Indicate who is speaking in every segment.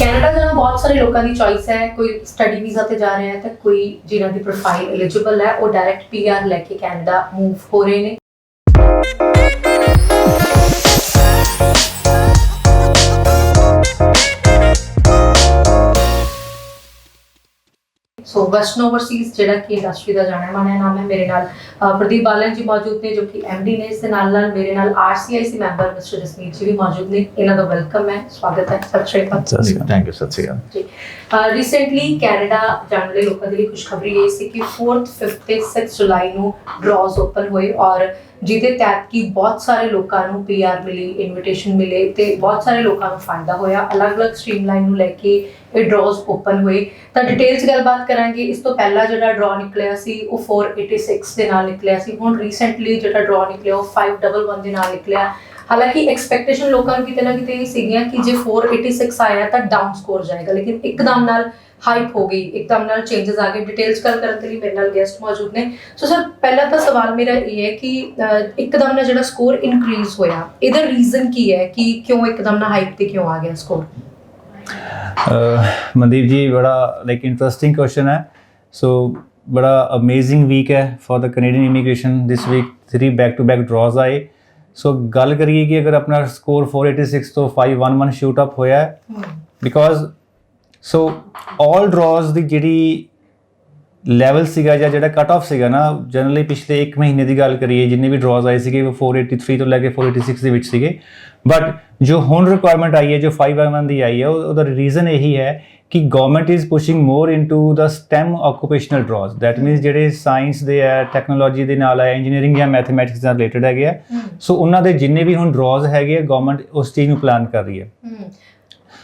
Speaker 1: Canada ਜਾਣਾ ਬਹੁਤ ਸਾਰੇ ਲੋਕਾਂ ਦੀ ਚੋਇਸ ਹੈ। ਕੋਈ ਸਟੱਡੀ ਵੀਜ਼ਾ ਤੇ ਜਾ ਰਿਹਾ ਹੈ ਤੇ ਕੋਈ ਜਿਨ੍ਹਾਂ ਦੀ ਪ੍ਰੋਫਾਈਲ ਐਲੀਜੀਬਲ ਹੈ ਉਹ ਡਾਇਰੈਕਟ ਪੀਆਰ ਲੈ ਕੇ ਕੈਨੇਡਾ ਮੂਵ ਹੋ ਰਹੇ ਨੇ। सो वेस्टर्न ओवरसीज ਜਿਹੜਾ ਕਿ ਇੰਡਸਟਰੀ ਦਾ ਜਾਣਿਆ ਮਾਣਿਆ ਨਾਮ ਹੈ। ਮੇਰੇ ਨਾਲ ਪ੍ਰਦੀਪ ਬਾਲਨ ਜੀ ਮੌਜੂਦ ਨੇ ਜੋ ਕਿ ਐਮਡੀ ਨੇ। ਇਸ ਦੇ ਨਾਲ ਨਾਲ ਮੇਰੇ ਨਾਲ RCIC member mister Jasmeet ji ਵੀ ਮੌਜੂਦ ਨੇ। ਇਹਨਾਂ ਦਾ ਵੈਲਕਮ ਹੈ, ਸਵਾਗਤ ਹੈ। ਸਤਿ ਸ਼੍ਰੀ ਅਕਾਲ।
Speaker 2: Thank you. ਸਤਿ ਸ਼੍ਰੀ ਅਕਾਲ
Speaker 1: ਜੀ। ਰੀਸੈਂਟਲੀ ਕੈਨੇਡਾ ਜਾਣ ਵਾਲੇ ਲੋਕਾਂ ਦੇ ਲਈ ਖੁਸ਼ਖਬਰੀ ਇਹ ਸੀ ਕਿ 4th 5th ਤੇ 6 ਜੁਲਾਈ ਨੂੰ ਡਰਾਜ਼ ਓਪਨ ਹੋਏ ਔਰ ਜਿਹਦੇ ਤਹਿਤ ਕਿ ਬਹੁਤ ਸਾਰੇ ਲੋਕਾਂ ਨੂੰ ਪੀਆਰ ਮਿਲੀ, ਇਨਵੀਟੇਸ਼ਨ ਮਿਲੇ ਤੇ ਬਹੁਤ ਸਾਰੇ ਲੋਕਾਂ ਨੂੰ ਫਾਇਦਾ ਹੋਇਆ। ਅਲੱਗ-ਅਲੱਗ ਸਟ੍ਰੀਮਲਾਈਨ ਨੂੰ ਲੈ ਕੇ ਇਹ ਡਰਾਜ਼ ਓਪਨ ਹੋਏ ਤਾਂ ਡਿਟੇਲ 'ਚ ਗੱਲਬਾਤ ਕਰਾਂਗੇ। ਇਸ ਤੋਂ ਪਹਿਲਾਂ ਜਿਹੜਾ ਡਰਾ ਨਿਕਲਿਆ ਸੀ ਉਹ 486 ਦੇ ਨਾਲ ਨਿਕਲਿਆ ਸੀ। ਹੁਣ ਰੀਸੈਂਟਲੀ ਜਿਹੜਾ ਡਰਾ ਨਿਕਲਿਆ ਉਹ 511 ਦੇ ਨਾਲ ਨਿਕਲਿਆ। ਹਾਲਾਂਕਿ ਐਕਸਪੈਕਟੇਸ਼ਨ ਲੋਕਾਂ ਨੂੰ ਕਿਤੇ ਨਾ ਕਿਤੇ ਇਹ ਸੀਗੀਆਂ ਕਿ ਜੇ 486 ਆਇਆ ਤਾਂ ਡਾਊਨ ਸਕੋਰ ਜਾਏਗਾ, ਲੇਕਿਨ ਇੱਕਦਮ ਨਾਲ ਹਾਈਪ ਹੋ ਗਈ, ਇੱਕਦਮ ਨਾਲ ਚੇਂਜਸ ਆ ਗਏ। ਡਿਟੇਲਸ ਗੱਲ ਕਰਨ ਦੇ ਲਈ ਮੇਰੇ ਨਾਲ ਗੈਸਟ ਮੌਜੂਦ ਨੇ। ਸੋ ਸਰ, ਪਹਿਲਾ ਤਾਂ ਸਵਾਲ ਮੇਰਾ ਇਹ ਹੈ ਕਿ ਇੱਕਦਮ ਨਾਲ ਜਿਹੜਾ ਸਕੋਰ ਇਨਕਰੀਜ਼ ਹੋਇਆ ਇਹਦਾ ਰੀਜ਼ਨ ਕੀ ਹੈ ਕਿ ਕਿਉਂ ਇੱਕਦਮ ਨਾਲ ਹਾਈਪ ਤੇ ਕਿਉਂ ਆ ਗਿਆ ਸਕੋਰ?
Speaker 2: मनदीप जी, बड़ा इंटरेस्टिंग क्वेश्चन है। सो बड़ा अमेजिंग वीक है for the Canadian immigration. This week 3 back to back draws आए। सो गल करिए कि अगर अपना स्कोर 486 तो 511 शूट अप होया है बिकॉज सो ऑल ड्रॉज की जिहड़ी ਲੈਵਲ ਸੀਗਾ ਜਾਂ ਜਿਹੜਾ ਕੱਟ ਆਫ ਸੀਗਾ ਨਾ, ਜਨਰਲੀ ਪਿਛਲੇ 1 ਮਹੀਨੇ ਦੀ ਗੱਲ ਕਰੀਏ ਜਿੰਨੇ ਵੀ ਡਰਾਜ਼ ਆਏ ਸੀਗੇ ਉਹ 483 ਤੋਂ ਲੈ ਕੇ 486 ਦੇ ਵਿੱਚ ਸੀਗੇ। ਬਟ ਜੋ ਹੁਣ ਰਿਕੁਆਇਰਮੈਂਟ ਆਈ ਹੈ, ਜੋ 511 ਦੀ ਆਈ ਹੈ, ਉਹਦਾ ਰੀਜ਼ਨ ਇਹੀ ਹੈ ਕਿ government is pushing more into the STEM occupational draws. That means ਜਿਹੜੇ ਸਾਇੰਸ ਦੇ ਹੈ, ਟੈਕਨੋਲੋਜੀ ਦੇ ਨਾਲ ਹੈ, ਇੰਜੀਨੀਅਰਿੰਗ ਜਾਂ ਮੈਥਮੈਟਿਕਸ ਨਾਲ ਰਿਲੇਟਡ ਹੈਗੇ ਆ। ਸੋ ਉਹਨਾਂ ਦੇ ਜਿੰਨੇ ਵੀ ਹੁਣ ਡਰਾਜ਼ ਹੈਗੇ ਆ, ਗਵਰਨਮੈਂਟ ਉਸ ਚੀਜ਼ ਨੂੰ ਪਲਾਨ ਕਰ ਰਹੀ ਹੈ।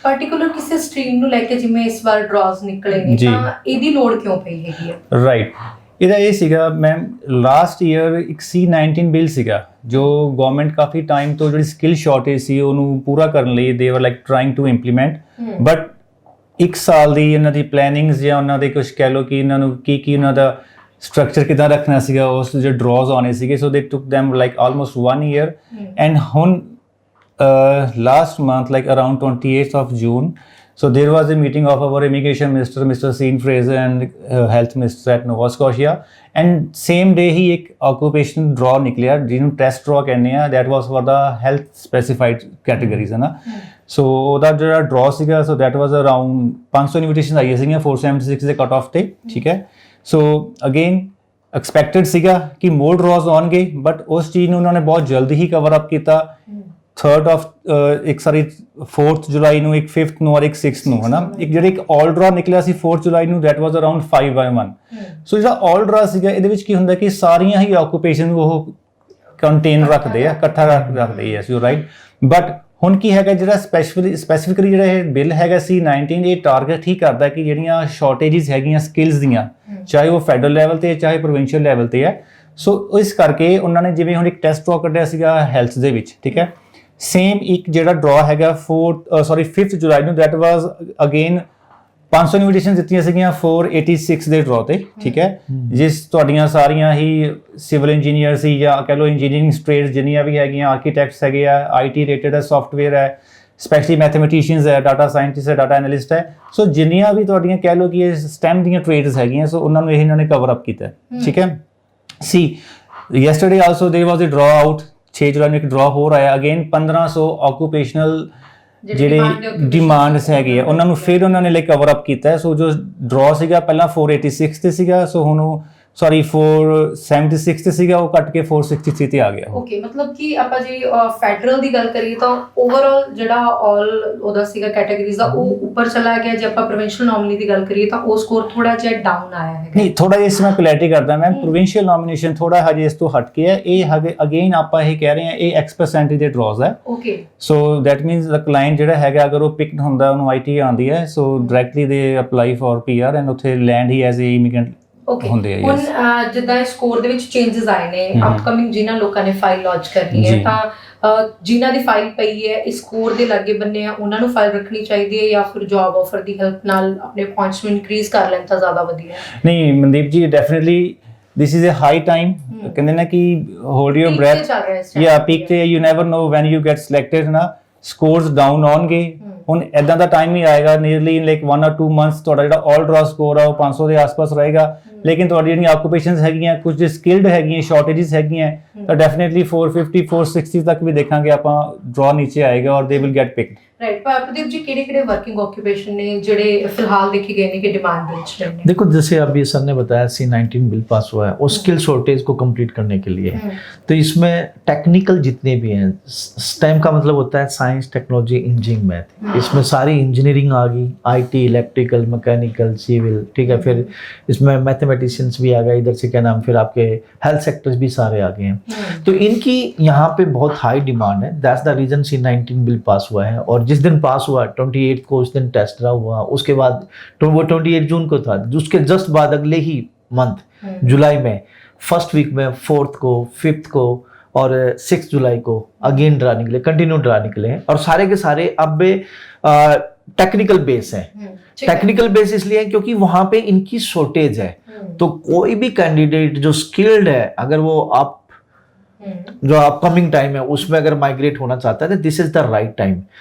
Speaker 1: ਪਾਰਟਿਕੂਲਰ ਕਿਸੇ ਸਟਰੀਮ ਨੂੰ ਲੈ ਕੇ ਜਿਵੇਂ ਇਸ ਵਾਰ ਡਰਾਜ਼ ਨਿਕਲੇ ਨੇ ਤਾਂ ਇਹਦੀ ਲੋੜ ਕਿਉਂ ਪਈ ਹੈਗੀ ਹੈ?
Speaker 2: ਰਾਈਟ, ਇਹਦਾ ਇਹ ਸੀਗਾ ਮੈਮ, ਲਾਸਟ ਈਅਰ ਇੱਕ C-19 ਬਿੱਲ ਸੀਗਾ ਜੋ ਗਵਰਨਮੈਂਟ ਕਾਫੀ ਟਾਈਮ ਤੋਂ ਜਿਹੜੀ ਸਕਿੱਲ ਸ਼ਾਰਟੇਜ ਸੀ ਉਹਨੂੰ ਪੂਰਾ ਕਰਨ ਲਈ they were like trying to implement. But 1 ਸਾਲ ਦੀ ਇਹਨਾਂ ਦੀ ਪਲੈਨਿੰਗਸ ਜਾਂ ਉਹਨਾਂ ਦੇ ਕੁਝ ਕਹਿ ਲਓ ਕਿ ਇਹਨਾਂ ਨੂੰ ਕੀ ਉਹਨਾਂ ਦਾ ਸਟਰਕਚਰ ਕਿੱਦਾਂ ਰੱਖਣਾ ਸੀਗਾ, ਉਸ ਜੋ ਡਰਾਜ਼ ਆਉਣੇ ਸੀਗੇ। So they took them like almost 1 year and ਹੁਣ last month, like around 28th of June, so there was a meeting of our immigration minister, Mr. Sean Fraser, and health minister at Nova Scotia, and same day ही एक occupation draw निकलिया जिन्हों test draw कहने हैं, that was for the health specified categories है ना। so ਉਹਦਾ ਜਿਹੜਾ draw ਸੀਗਾ, so that was around 500 invitations ਆਈਆਂ ਸੀਗੀਆਂ 476 ਦੇ ਕੱਟ ਆਫ ਤੇ, ਠੀਕ ਹੈ। so again expected ਸੀਗਾ ਕਿ more draws ਆਉਣਗੇ, but ਉਸ ਚੀਜ਼ ਨੂੰ ਉਹਨਾਂ ਨੇ ਬਹੁਤ ਜਲਦੀ ਹੀ ਕਵਰ ਅਪ ਕੀਤਾ। 4th ਜੁਲਾਈ ਨੂੰ, ਇੱਕ 5th ਨੂੰ ਔਰ ਇੱਕ 6th ਨੂੰ, ਹੈ ਨਾ। ਇੱਕ ਜਿਹੜਾ ਇੱਕ ਆਲ ਡਰਾ ਨਿਕਲਿਆ ਸੀ 4th ਜੁਲਾਈ ਨੂੰ, ਦੈਟ ਵਾਜ਼ ਅਰਾਊਂਡ 511। ਸੋ ਜਿਹੜਾ ਆਲ ਡਰਾ ਸੀਗਾ ਇਹਦੇ ਵਿੱਚ ਕੀ ਹੁੰਦਾ ਕਿ ਸਾਰੀਆਂ ਹੀ ਆਕੂਪੇਸ਼ਨ ਉਹ ਕੰਟੇਨ ਰੱਖਦੇ ਆ, ਇਕੱਠਾ ਰੱਖਦੇ ਆ। ਸੋ ਰਾਈਟ, ਬਟ ਹੁਣ ਕੀ ਹੈਗਾ ਜਿਹੜਾ ਸਪੈਸੀਫਿਕਲੀ ਜਿਹੜਾ ਇਹ ਬਿੱਲ ਹੈਗਾ C-19, ਇਹ ਟਾਰਗੇਟ ਹੀ ਕਰਦਾ ਕਿ ਜਿਹੜੀਆਂ ਸ਼ਾਰਟੇਜਸ ਹੈਗੀਆਂ ਸਕਿੱਲਸ ਦੀਆਂ, ਚਾਹੇ ਉਹ ਫੈਡਰਲ ਲੈਵਲ ਤੇ ਚਾਹੇ ਪ੍ਰੋਵਿੰਸ਼ੀਅਲ ਲੈਵਲ ਤੇ ਹੈ। ਸੋ ਇਸ ਕਰਕੇ ਉਹਨਾਂ ਨੇ ਜਿਵੇਂ ਹੁਣ ਇੱਕ ਟੈਸਟ ਡਰਾ ਕੱਢਿਆ ਸੀਗਾ ਹੈਲਥ ਦੇ ਵਿੱਚ, ਠੀਕ ਹੈ। ਸੇਮ ਇੱਕ ਜਿਹੜਾ ਡਰਾ ਹੈਗਾ 5th ਜੁਲਾਈ ਨੂੰ, ਦੈਟ ਵਾਜ਼ ਅਗੇਨ 500 ਇਨਵੀਟੇਸ਼ਨ ਦਿੱਤੀਆਂ ਸੀਗੀਆਂ 486 ਦੇ ਡਰਾ ਤੇ, ਠੀਕ ਹੈ। ਜਿਸ ਤੁਹਾਡੀਆਂ ਸਾਰੀਆਂ ਹੀ ਸਿਵਲ ਇੰਜੀਨੀਅਰ ਸੀ ਜਾਂ ਕਹਿ ਲਓ ਇੰਜੀਨੀਅਰਿੰਗ ਸਟ੍ਰੀਮਸ ਜਿੰਨੀਆਂ ਵੀ ਹੈਗੀਆਂ, ਆਰਕੀਟੈਕਟਸ ਹੈਗੇ ਆ, IT ਰਿਲੇਟਡ ਹੈ, ਸੌਫਟਵੇਅਰ ਹੈ, ਸਪੈਸ਼ਲੀ ਮੈਥਮੈਟੀਸ਼ੀਅਨਸ ਹੈ, ਡਾਟਾ ਸਾਇੰਟਿਸਟ ਹੈ, ਡਾਟਾ ਐਨਾਲਿਸਟ ਹੈ। ਸੋ ਜਿੰਨੀਆਂ ਵੀ ਤੁਹਾਡੀਆਂ ਕਹਿ ਲਓ ਕਿ ਇਹ ਸਟੈਮ ਦੀਆਂ ਟ੍ਰੇਡਸ ਹੈਗੀਆਂ, ਸੋ ਉਹਨਾਂ ਨੂੰ ਇਹਨਾਂ ਨੇ ਕਵਰ ਅਪ ਕੀਤਾ, ਠੀਕ ਹੈ। ਸੀ ਯੈਸਟਰਡੇ ਆਲਸੋ ਦੇਰ ਵਾਜ਼ ਅ ਡਰਾ ਆਊਟ 6 ਜੁਲਾਈ ਨੂੰ ਇੱਕ ਡਰਾ ਹੋਰ ਆਇਆ, ਅਗੇਨ 1500 ਆਕੂਪੇਸ਼ਨਲ ਜਿਹੜੇ ਡਿਮਾਂਡਸ ਹੈਗੇ ਆ ਉਹਨਾਂ ਨੂੰ ਫਿਰ ਉਹਨਾਂ ਨੇ ਲਾਈਕ ਕਵਰ ਅਪ ਕੀਤਾ। ਸੋ ਜੋ ਡਰਾ ਸੀਗਾ ਪਹਿਲਾਂ 486 ਤੇ ਸੀਗਾ, ਸੋ ਹੁਣ ਉਹ 476 ਤੇ ਸੀਗਾ, ਉਹ ਕੱਟ ਕੇ 463 ਤੇ ਆ ਗਿਆ। ਓਕੇ,
Speaker 1: ਮਤਲਬ ਕਿ ਆਪਾਂ ਜੇ ਫੈਡਰਲ ਦੀ ਗੱਲ ਕਰੀਏ ਤਾਂ ਓਵਰਆਲ ਜਿਹੜਾ ਆਲ ਉਹਦਾ ਸੀਗਾ ਕੈਟਾਗਰੀਜ਼ ਦਾ ਉਹ ਉੱਪਰ ਚਲਾ ਗਿਆ। ਜੇ ਆਪਾਂ ਪ੍ਰੋਵਿੰਸ਼ੀਅਲ ਨੋਮੀਨੀ ਦੀ ਗੱਲ ਕਰੀਏ ਤਾਂ ਉਹ ਸਕੋਰ ਥੋੜਾ ਜਿਹਾ ਡਾਊਨ ਆਇਆ ਹੈ।
Speaker 2: ਨਹੀਂ, ਥੋੜਾ ਜਿਹਾ ਇਸ ਮੈਂ ਕਲੈਰਿਟੀ ਕਰਦਾ ਮੈਂ, ਪ੍ਰੋਵਿੰਸ਼ੀਅਲ ਨੋਮੀਨੇਸ਼ਨ ਥੋੜਾ ਹਜੇ ਇਸ ਤੋਂ ਹਟ ਕੇ ਹੈ। ਇਹ ਹਜੇ ਅਗੇਨ ਆਪਾਂ ਇਹ ਕਹਿ ਰਹੇ ਹਾਂ ਇਹ X% ਦੇ ਡਰਾਜ਼ ਹੈ। Okay, so that means the client ਜਿਹੜਾ ਹੈਗਾ ਅਗਰ ਉਹ ਪਿਕਡ ਹੁੰਦਾ, ਉਹਨੂੰ IT ਆਉਂਦੀ ਹੈ, ਸੋ ਡਾਇਰੈਕਟਲੀ ਦੇ ਅਪਲਾਈ ਫॉर PR ਐਂਡ ਉੱਥੇ land he as a immigrant ਹੁੰਦੇ ਆ। ਹੁਣ
Speaker 1: ਜਿੱਦਾਂ ਇਸ ਸਕੋਰ ਦੇ ਵਿੱਚ ਚੇਂਜਸ ਆਏ ਨੇ, ਅਪਕਮਿੰਗ ਜਿਨ੍ਹਾਂ ਲੋਕਾਂ ਨੇ ਫਾਈਲ ਲਾਂਚ ਕਰਨੀ ਹੈ ਤਾਂ ਜਿਨ੍ਹਾਂ ਦੀ ਫਾਈਲ ਪਈ ਹੈ ਇਸ ਸਕੋਰ ਦੇ ਲਾਗੇ ਬੰਨੇ ਆ ਉਹਨਾਂ ਨੂੰ ਫਾਈਲ ਰੱਖਣੀ ਚਾਹੀਦੀ ਹੈ ਜਾਂ ਫਿਰ ਜੌਬ ਆਫਰ ਦੀ ਹੈਲਪ ਨਾਲ ਆਪਣੇ ਪੁਆਇੰਟਸ ਨੂੰ ਇਨਕਰੀਜ਼ ਕਰ ਲੈਣ ਤਾਂ ਜ਼ਿਆਦਾ ਵਧੀਆ ਹੈ? ਨਹੀਂ
Speaker 2: ਮਨਦੀਪ ਜੀ, definitely this is a high time ਕਹਿੰਦੇ ਨਾ ਕਿ hold your breath, yeah, peak ਤੇ you never know when you get selected ਨਾ, scores down ਆਉਣਗੇ ਹੁਣ ਇਦਾਂ ਦਾ ਟਾਈਮ ਹੀ ਆਏਗਾ ਨੀਅਰਲੀ ਲਾਈਕ 1 or 2 ਮੰਥਸ ਤੁਹਾਡਾ ਜਿਹੜਾ ਆਲ ਡਰਾ ਸਕੋਰ ਆ ਉਹ 500 ਦੇ ਆਸ-ਪਾਸ ਰਹੇਗਾ, ਲੇਕਿਨ ਤੁਹਾਡੀ ਜਿਹੜੀਆਂ ਆਕੂਪੇਸ਼ਨਸ ਹੈਗੀਆਂ ਕੁਝ ਸਕਿਲਡ ਹੈਗੀਆਂ ਸ਼ਾਰਟੇजेस ਹੈਗੀਆਂ ਤਾਂ ਡੈਫੀਨਿਟਲੀ 450 460 ਤੱਕ ਵੀ ਦੇਖਾਂਗੇ ਆਪਾਂ ਡਰਾ ਨੀਚੇ ਆਏਗਾ ਔਰ they will get picked.
Speaker 1: Right Pradeep ji किहड़े वर्किंग ऑक्यूपेशन ने जेडे फिलहाल देखे गए ने कि डिमांड दे विच ने?
Speaker 3: देखो जैसे अभी सर ने बताया C19 बिल पास हुआ है और स्किल शॉर्टेज को कंप्लीट करने के लिए, तो इसमें टेक्निकल जितने भी हैं, स्टेम का मतलब होता है साइंस टेक्नोलॉजी इंजीनियरिंग मैथ, इसमें सारी इंजीनियरिंग आ गई, IT इलेक्ट्रिकल मैकेनिकल सिविल, ठीक है, फिर इसमें मैथमेटिशियंस भी आ गए इधर से, क्या नाम, फिर आपके हेल्थ सेक्टर्स भी सारे आ गए हैं, तो इनकी यहाँ पे बहुत हाई डिमांड है। That's the reason C19 bill pass हुआ है। और जिस दिन पास हुआ 28 को उस दिन टेस्ट ड्राइव हुआ, उसके बाद तो वो 28 जून को था, उसके जस्ट बाद अगले ही मंथ जुलाई में 1st वीक में 4th को 5th को और 6 जुलाई को अगेन ड्रा निकले, कंटिन्यू ड्रा निकले हैं और सारे के सारे अब टेक्निकल बेस है। टेक्निकल बेस इसलिए है क्योंकि वहां पे इनकी शॉर्टेज है, तो कोई भी कैंडिडेट जो स्किल्ड है अगर वो आप जो अपकमिंग टाइम है उसमें अगर माइग्रेट होना चाहता है तो this is the right time.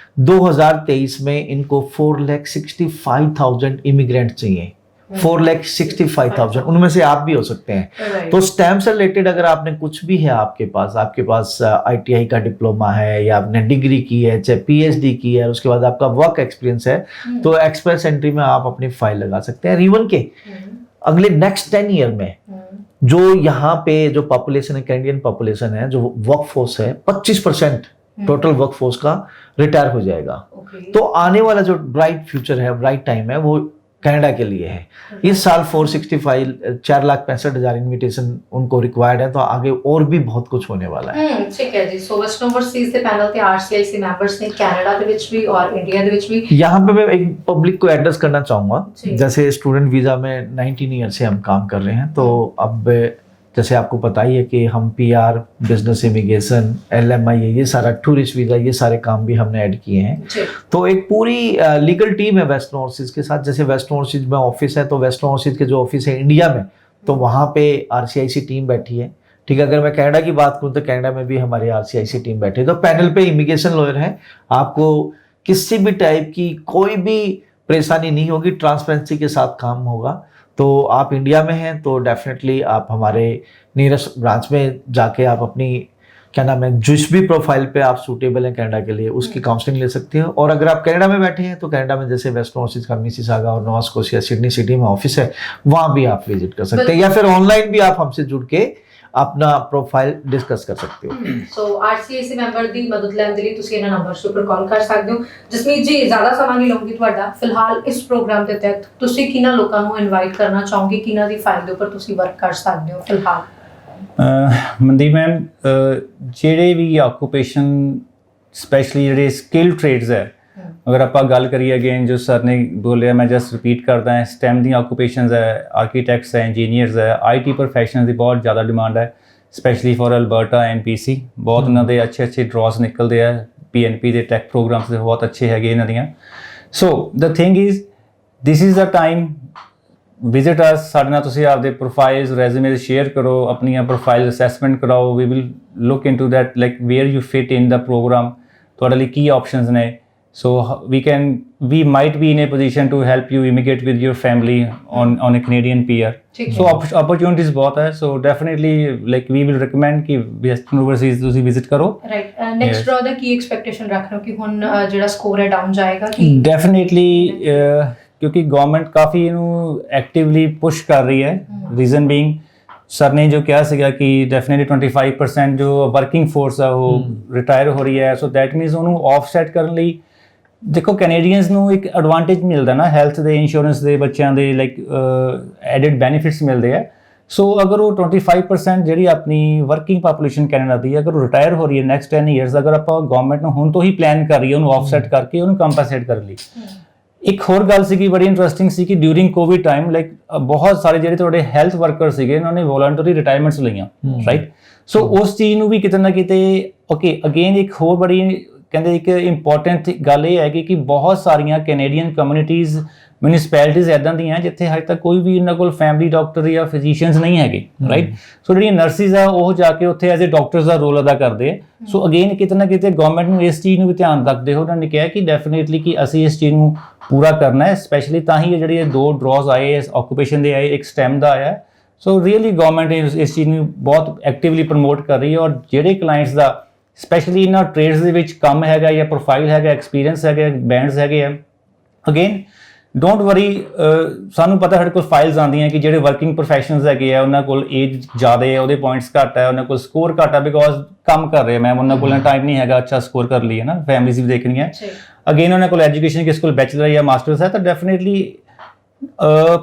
Speaker 3: 2023 में इनको 4,65,000 इमिग्रेंट चाहिए, 4,65,000, उनमें से आप भी हो सकते हैं। तो स्टैम्प से रिलेटेड अगर आपने कुछ भी है आपके पास ITI का डिप्लोमा है या आपने डिग्री की है, चाहे PhD की है, उसके बाद आपका वर्क एक्सपीरियंस है, तो एक्सप्रेस एंट्री में आप अपनी फाइल लगा सकते हैं। इवन के अगले नेक्स्ट 10 ईयर में जो यहाँ पे जो पॉपुलेशन है, कैनेडियन पॉपुलेशन है, जो वर्कफोर्स है, 25% टोटल वर्कफोर्स का रिटायर हो जाएगा। तो आने वाला जो ब्राइट फ्यूचर है, ब्राइट टाइम है, वो कनाडा के लिए है। इस साल 4,65,00,000 इन्विटेशन उनको रिक्वायर्ड है, तो आगे और भी बहुत कुछ होने वाला है।
Speaker 1: ठीक है जी। सो वेस्टर्न ओवरसीज के पैनल ते RCIC मेंबर्स ने कनाडा दे विच भी और इंडिया दे विच भी।
Speaker 3: यहाँ पे मैं एक पब्लिक को एड्रेस करना चाहूँगा, जैसे स्टूडेंट वीज़ा में 19 ईयर से हम काम कर रहे हैं, तो अब जैसे आपको पता ही है कि हम PR, बिजनेस इमिग्रेशन, LMI, ये सारा टूरिस्ट वीज़ा, ये सारे काम भी हमने ऐड किए हैं। तो एक पूरी लीगल टीम है वेस्टर्न ओवरसीज के साथ। जैसे वेस्टर्न ओवरसीज में ऑफिस है, तो वेस्टर्न ओवरसीज के जो ऑफिस है इंडिया में, तो वहाँ पे RCIC टीम बैठी है, ठीक है। अगर मैं कनाडा की बात करूँ तो कनाडा में भी हमारी RCIC टीम बैठी है। तो पैनल पे इमिग्रेशन लॉयर है, आपको किसी भी टाइप की कोई भी परेशानी नहीं होगी, ट्रांसपेरेंसी के साथ काम होगा। तो आप इंडिया में हैं तो डेफिनेटली आप हमारे नियरेस्ट ब्रांच में जाके आप अपनी, क्या नाम है, जिस भी प्रोफाइल पे आप सूटेबल हैं कनाडा के लिए, उसकी काउंसलिंग ले सकते हो। और अगर आप कनाडा में बैठे हैं तो कनाडा में जैसे वेस्टर्न ओवरसीज का मिसिसागा और नोवा स्कोशिया सिडनी सिटी में ऑफिस है, वहाँ भी आप विजिट कर सकते हैं, या फिर ऑनलाइन भी आप हमसे जुड़ के अपना प्रोफाइल डिस्कस कर सकते हो।
Speaker 1: सो RCIC ਮੈਂਬਰ ਦੀ ਮਦਦ ਲੈਣ ਦੇ ਲਈ ਤੁਸੀਂ ਇਹਨਾਂ ਨੰਬਰਸ ਉੱਪਰ ਕਾਲ ਕਰ ਸਕਦੇ ਹੋ। ਜਸਮੀਤ ਜੀ, ਜ਼ਿਆਦਾ ਸਮਾਂ ਨਹੀਂ ਲਵਾਂਗੀ ਤੁਹਾਡਾ। ਫਿਲਹਾਲ ਇਸ ਪ੍ਰੋਗਰਾਮ ਦੇ ਤਹਿਤ ਤੁਸੀਂ ਕਿਹਨਾਂ ਲੋਕਾਂ ਨੂੰ ਇਨਵਾਈਟ ਕਰਨਾ ਚਾਹੋਗੇ, ਕਿਹਨਾਂ ਦੀ ਫਾਈਲ ਦੇ ਉੱਪਰ ਤੁਸੀਂ ਵਰਕ ਕਰ ਸਕਦੇ ਹੋ ਫਿਲਹਾਲ?
Speaker 2: ਮਨਦੀਪ ਮੈਮ, ਜਿਹੜੇ ਵੀ ਆਕੂਪੇਸ਼ਨ ਸਪੈਸ਼ਲੀ ਜਿਹੜੇ ਸਕਿਲ ਟ੍ਰੇਡਸ ਹੈ, अगर आप गल करिए अगेन जो सर ने बोलिया, मैं जस्ट रिपीट करता है, स्टेम दी ऑक्यूपेशंस है, आर्कीटैक्ट्स है, इंजीनियर्स है, IT प्रोफैशनल की बहुत ज़्यादा डिमांड है, specially for Alberta and PC। बहुत उन्होंने अच्छे ड्रॉज निकलते हैं, PNP के टैक प्रोग्राम्स से बहुत अच्छे है इन्हों दियाँ। So the thing is this is the time, visit us, साढ़े नाल तुसीं आपदे प्रोफाइल्स रेज्यूमे शेयर करो, अपनी प्रोफाइल असैसमेंट कराओ, we will look into that like where you fit in the program, तुहाडे लई की ऑप्शंस ने। So we might be in a position to help you immigrate with your family on a Canadian PR. So opportunities बहुत है, so definitely like we will recommend कि Western Overseas ਤੁਸੀਂ visit ਕਰੋ।
Speaker 1: Right. Next draw ਦਾ ਕੀ expectation ਰੱਖ ਰਹੇ ਹੋ ਕਿ ਹੁਣ ਜਿਹੜਾ ਸਕੋਰ ਹੈ ਡਾਊਨ ਜਾਏਗਾ ਕਿ?
Speaker 2: Definitely क्योंकि गवर्नमेंट काफ़ी ਇਹਨੂੰ एक्टिवली पुश कर रही है। रीज़न बीइंग सर ने जो कहा ਸੀਗਾ कि डेफिनेटली 25% जो वर्किंग फोर्स है वो रिटायर हो रही है, सो दैट मीनस ਉਹਨੂੰ ऑफसैट ਕਰਨ ਲਈ देखो कैनेडियंस ਨੂੰ ਇੱਕ ਐਡਵਾਂਟੇਜ ਮਿਲਦਾ ਨਾ, ਹੈਲਥ ਦੇ, ਇੰਸ਼ੋਰੈਂਸ ਦੇ, ਬੱਚਿਆਂ ਦੇ ਲਾਈਕ ਐਡਿਡ ਬੈਨੀਫਿਟਸ ਮਿਲਦੇ ਆ। ਸੋ ਅਗਰ ਉਹ 25% ਜਿਹੜੀ ਆਪਣੀ ਵਰਕਿੰਗ ਪਾਪੂਲੇਸ਼ਨ ਕੈਨੇਡਾ ਦੀ ਅਗਰ ਉਹ ਰਿਟਾਇਰ ਹੋ ਰਹੀ ਹੈ ਨੈਕਸਟ 10 ਈਅਰਸ, ਅਗਰ ਆਪਾਂ ਗਵਰਨਮੈਂਟ ਨੂੰ ਹੁਣ ਤੋਂ ਹੀ ਪਲਾਨ ਕਰ ਰਹੀ ਹੈ ਉਹਨੂੰ ਆਫਸੈਟ ਕਰਕੇ ਉਹਨੂੰ ਕੰਪਨਸੇਟ ਕਰਨ ਲਈ। ਇੱਕ ਹੋਰ ਗੱਲ ਸੀਗੀ ਬੜੀ ਇੰਟਰਸਟਿੰਗ ਸੀ ਕਿ ਡਿਊਰਿੰਗ ਕੋਵਿਡ ਟਾਈਮ ਲਾਈਕ ਬਹੁਤ ਸਾਰੇ ਜਿਹੜੇ ਤੁਹਾਡੇ ਹੈਲਥ ਵਰਕਰ ਸੀਗੇ ਉਹਨਾਂ ਨੇ ਵੋਲੰਟਰੀ ਰਿਟਾਇਰਮੈਂਟਸ ਲਈਆਂ, ਰਾਈਟ। ਸੋ ਉਸ ਚੀਜ਼ ਨੂੰ ਵੀ ਕਿਤੇ ਨਾ ਕਿਤੇ ਓਕੇ ਅਗੇਨ ਇੱਕ ਹੋਰ ਬੜੀ ਕਹਿੰਦੇ ਇੱਕ ਇੰਪੋਰਟੈਂਟ ਗੱਲ ਇਹ ਹੈਗੀ ਕਿ ਬਹੁਤ ਸਾਰੀਆਂ ਕੈਨੇਡੀਅਨ ਕਮਿਊਨਿਟੀਜ਼ ਮਿਊਨਿਸਪੈਲਿਟੀਜ਼ ਇਦਾਂ ਦੀਆਂ ਜਿੱਥੇ ਹਜੇ ਤੱਕ ਕੋਈ ਵੀ ਇਹਨਾਂ ਕੋਲ ਫੈਮਿਲੀ ਡਾਕਟਰ ਜਾਂ ਫਿਜ਼ੀਸ਼ੀਅਨਸ ਨਹੀਂ ਹੈਗੇ, ਰਾਈਟ। ਸੋ ਜਿਹੜੀਆਂ ਨਰਸਿਸ ਆ ਉਹ ਜਾ ਕੇ ਉੱਥੇ ਐਜ਼ ਅ ਡਾਕਟਰਸ ਦਾ ਰੋਲ ਅਦਾ ਕਰਦੇ ਆ। ਸੋ ਅਗੇਨ ਕਿਤੇ ਨਾ ਕਿਤੇ ਗਵਰਨਮੈਂਟ ਨੂੰ ਇਸ ਚੀਜ਼ ਨੂੰ ਵੀ ਧਿਆਨ ਰੱਖਦੇ ਹੋ ਉਹਨਾਂ ਨੇ ਕਿਹਾ ਕਿ ਡੈਫੀਨੇਟਲੀ ਕਿ ਅਸੀਂ ਇਸ ਚੀਜ਼ ਨੂੰ ਪੂਰਾ ਕਰਨਾ ਹੈ, ਸਪੈਸ਼ਲੀ ਤਾਂ ਹੀ ਇਹ ਜਿਹੜੇ ਇਹ 2 ਡਰਾਜ਼ ਆਏ ਇਸ ਆਕੂਪੇਸ਼ਨ ਦੇ ਆਏ, ਇੱਕ ਸਟੈਮ ਦਾ ਆਇਆ। ਸੋ ਰੀਅਲੀ ਗਵਰਨਮੈਂਟ ਇਸ ਚੀਜ਼ ਨੂੰ ਬਹੁਤ ਐਕਟਿਵਲੀ ਪ੍ਰਮੋਟ ਕਰ ਰਹੀ ਹੈ ਔਰ ਜਿਹੜੇ ਕਲਾਇੰਟਸ ਦਾ ਸਪੈਸ਼ਲੀ ਇਹਨਾਂ ਟ੍ਰੇਡਸ ਦੇ ਵਿੱਚ ਕੰਮ ਹੈਗਾ ਜਾਂ ਪ੍ਰੋਫਾਈਲ ਹੈਗਾ, ਐਕਸਪੀਰੀਅੰਸ ਹੈਗਾ, ਬੈਂਡਸ ਹੈਗੇ ਆ, ਅਗੇਨ ਡੋਂਟ ਵਰੀ, ਸਾਨੂੰ ਪਤਾ ਸਾਡੇ ਕੋਲ ਫਾਈਲਸ ਆਉਂਦੀਆਂ ਕਿ ਜਿਹੜੇ ਵਰਕਿੰਗ ਪ੍ਰੋਫੈਸ਼ਨਲਸ ਹੈਗੇ ਆ ਉਹਨਾਂ ਕੋਲ ਏਜ ਜ਼ਿਆਦਾ ਹੈ, ਉਹਦੇ ਪੁਆਇੰਟਸ ਘੱਟ ਹੈ, ਉਹਨਾਂ ਕੋਲ ਸਕੋਰ ਘੱਟ ਹੈ ਬਿਕੋਜ਼ ਕੰਮ ਕਰ ਰਹੇ ਮੈਮ, ਉਹਨਾਂ ਕੋਲ ਟਾਈਮ ਨਹੀਂ ਹੈਗਾ ਅੱਛਾ ਸਕੋਰ ਕਰ ਲਈ ਹੈ ਨਾ, ਫੈਮਿਲੀਜ਼ ਵੀ ਦੇਖਣੀ ਹੈ। ਅਗੇਨ ਉਹਨਾਂ ਕੋਲ ਐਜੂਕੇਸ਼ਨ ਕਿਸ ਕੋਲ ਬੈਚਲਰ ਜਾਂ ਮਾਸਟਰਸ ਹੈ ਤਾਂ ਡੈਫੀਨੇਟਲੀ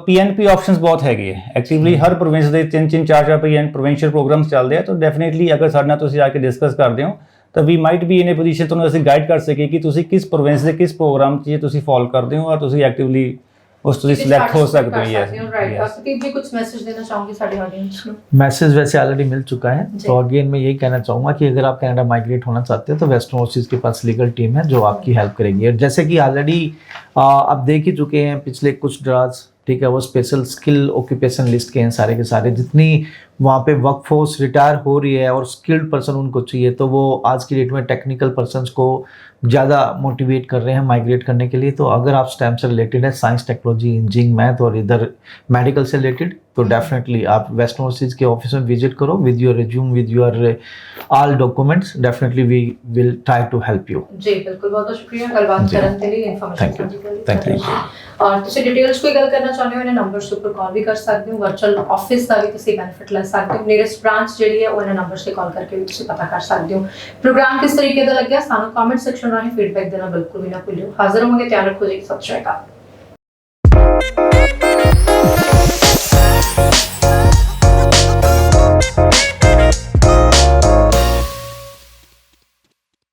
Speaker 2: PNP ਆਪਸ਼ਨਸ ਬਹੁਤ ਹੈਗੇ ਹੈ। ਐਕਟਿਵਲੀ ਹਰ ਪ੍ਰੋਵਿੰਸ ਦੇ 3-3 4-4 ਪ੍ਰੋਵਿੰਸ਼ੀਅਲ ਪ੍ਰੋਗਰਾਮਸ ਚੱਲਦੇ ਆ ਤਾਂ ਡੈਫੀਨੇਟਲੀ ਅਗਰ ਸਾਡੇ ਨਾਲ ਤੁਸੀਂ ਆ ਕੇ ਡਿਸਕਸ ਕਰਦੇ ਹੋ ਤਾਂ we might be in a position ਤੁਹਾਨੂੰ ਅਸੀਂ ਗਾਈਡ ਕਰ ਸਕੀਏ ਕਿ ਤੁਸੀਂ ਕਿਸ ਪ੍ਰੋਵਿੰਸ ਦੇ ਕਿਸ ਪ੍ਰੋਗਰਾਮ 'ਚ ਤੁਸੀਂ ਫੋਲੋ ਕਰਦੇ ਹੋ ਔਰ ਤੁਸੀਂ ਐਕਟਿਵਲੀ ਉਸ ਤੁਸੀਂ ਸਿਲੈਕਟ ਹੋ ਸਕਦੇ ਹੋ। Yes
Speaker 1: right. सतीश जी कुछ मैसेज देना चाहूंगी सारे ऑडियंस को?
Speaker 3: मैसेज वैसे ऑलरेडी मिल चुका है, तो अगेन मैं यही कहना चाहूँगा कि अगर आप कनाडा माइग्रेट होना चाहते हो तो वेस्टर्न ओवरसीज के पास लीगल टीम है जो आपकी हेल्प करेगी। और जैसे कि ऑलरेडी आप देख ही चुके हैं पिछले कुछ ड्राज, ठीक है, वो स्पेशल स्किल ऑक्यूपेशन लिस्ट के हैं सारे के सारे, जितनी वहाँ पे वर्कफोर्स रिटायर हो रही है और स्किल्ड पर्सन उनको चाहिए तो वो आज की डेट में टेक्निकल पर्सनस को ज़्यादा मोटिवेट कर रहे हैं माइग्रेट करने के लिए। तो अगर आप स्टेम से रिलेटेड है, साइंस, टेक्नोलॉजी, इंजीनियरिंग, मैथ और इधर मेडिकल से रिलेटेड, तो डेफिनेटली आप वेस्टर्न ओवरसीज के ऑफिस में विजिट करो with your resume, with your all documents. Definitely we will try to help you.
Speaker 1: जी बिल्कुल, बहुत बहुत शुक्रिया गलबात करने के लिए, इन्फॉर्मेशन
Speaker 3: थैंक यू।
Speaker 1: और ਤੁਸੀਂ ਡਿਟੇਲਸ ਕੋਈ ਗੱਲ ਕਰਨਾ ਚਾਹੁੰਦੇ ਹੋ ਇਹਨਾਂ ਨੰਬਰਸ ਤੇ ਉੱਪਰ ਕਾਲ ਵੀ ਕਰ ਸਕਦੇ ਹੋ, ਵਰਚੁਅਲ ਆਫਿਸ ਦਾ ਵੀ ਤੁਸੀਂ ਬੈਨੀਫਿਟ ਲੈ ਸਕਦੇ ਹੋ, ਨੀਅਰੈਸਟ ਬ੍ਰਾਂਚ ਜਿਹੜੀ ਹੈ ਉਹ ਇਹਨਾਂ ਨੰਬਰਸ ਤੇ ਕਾਲ ਕਰਕੇ ਵੀ ਤੁਸੀਂ ਪਤਾ ਕਰ ਸਕਦੇ ਹੋ। ਪ੍ਰੋਗਰਾਮ ਕਿਸ ਤਰੀਕੇ ਦਾ ਲੱਗਿਆ ਸਾਨੂੰ ਕਮੈਂਟ ਸੈਕਸ਼ਨ ਰਾਹੀਂ ਫੀਡਬੈਕ ਦੇਣਾ ਬਿਲਕੁਲ ਵੀ ਨਾ ਭੁੱਲਿਓ। ਹਾਜ਼ਰ ਹੋਵਾਂਗੇ, ਧਿਆਨ ਰੱਖੋ ਜੀ, ਸਤਿ ਸ਼੍ਰੀ ਅਕਾਲ।